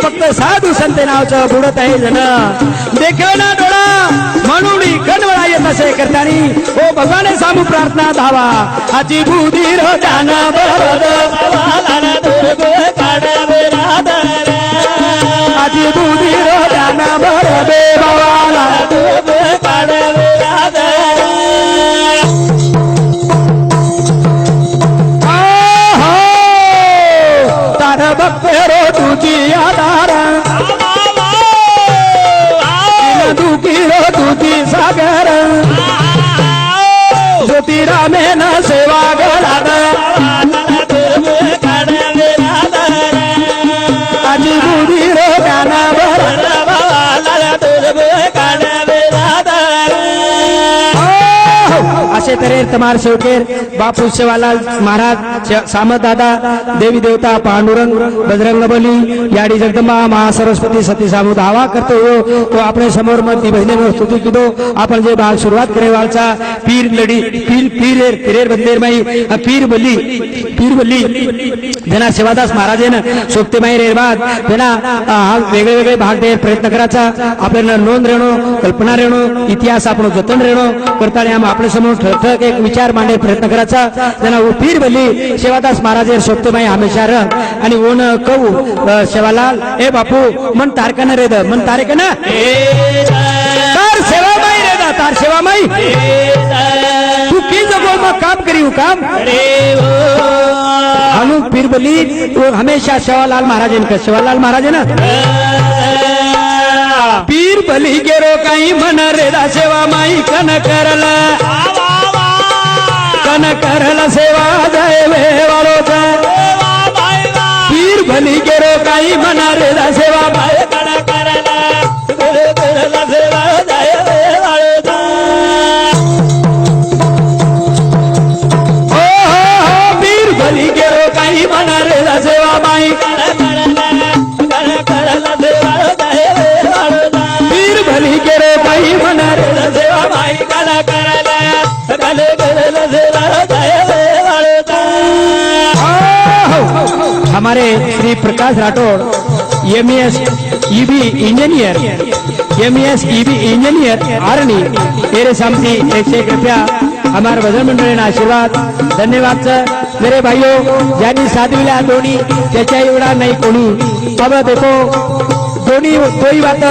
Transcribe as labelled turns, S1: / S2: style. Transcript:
S1: फक्त साधू संत नावचं बुडत आहे जण देखे ना डोळा म्हणून कणवळा येत असे करतानी ओ भगवान सामू प्रार्थना धावा आजी बुधी रो जाना बरोद आजी बुधी रो जाना बरोदे बाबाला तार बघते रो तुझी आधार दुखी रो तुझी सागर ज्योतिरामेन सेवा गळाद आजी बुधी रो गाना असे तऱ्हेर तमार शेवकेर बापू सेवालाल महाराज सामत दादा देवी देवता पांडुरंग बजरंग बली याडी जगदंबा महासरस्वती सती सामूद आवा करतो तो आपणे समोर मती भजने स्तुती किदो आपण जे भाग सुरुवात करे वालचा पीर लडी पीर पिरेर बंदेर माई पीर बली जना सेवादास महाराजेन सोबतेमाई रेरबाद जना वेगळे वेगळे भाग दे प्रयत्न करायचा आपल्याला नोंद रेणो कल्पना रेणो इतिहास आपण जतन रेणो करताना आम आपल्या समोर ठळठळ एक विचार मांडे प्रयत्न करायचा जना पीर बली सेवादास महाराजे सोबतेमाई हमेशा र आणि ओन कहू सेवालाल ए बापू मन तारकन रे द मन तारकन तार सेवामाई रे द तार सेवामाई तू की जगो में काम करियो काम अनु पीर बली हमेशा सेवालाल महाराजन का सेवालाल महाराज ना पीर बली गेरो काही मन रेदा सेवा माई कन करला सेवा जय वे वालो पीर बली गेरो काही मन रेदा सेवा माई कन करला सेवा जय वे वालो पीर बली गेरो काही मन रेदा सेवा माई भली गेरे भाई मना रे सेवा भाई काला करला काले करला सेवा हमारे Shri Prakash Rathore MS EB engineer आरनी मेरे सामने 101 रुपया हमारे भजन मंडळी आशीर्वाद धन्यवाद सर मेरे भाइयों ज्यांनी साधविल्या दोन्ही त्याच्या एवढा नाही कोणी बाबा देखो दोन्ही कोई बात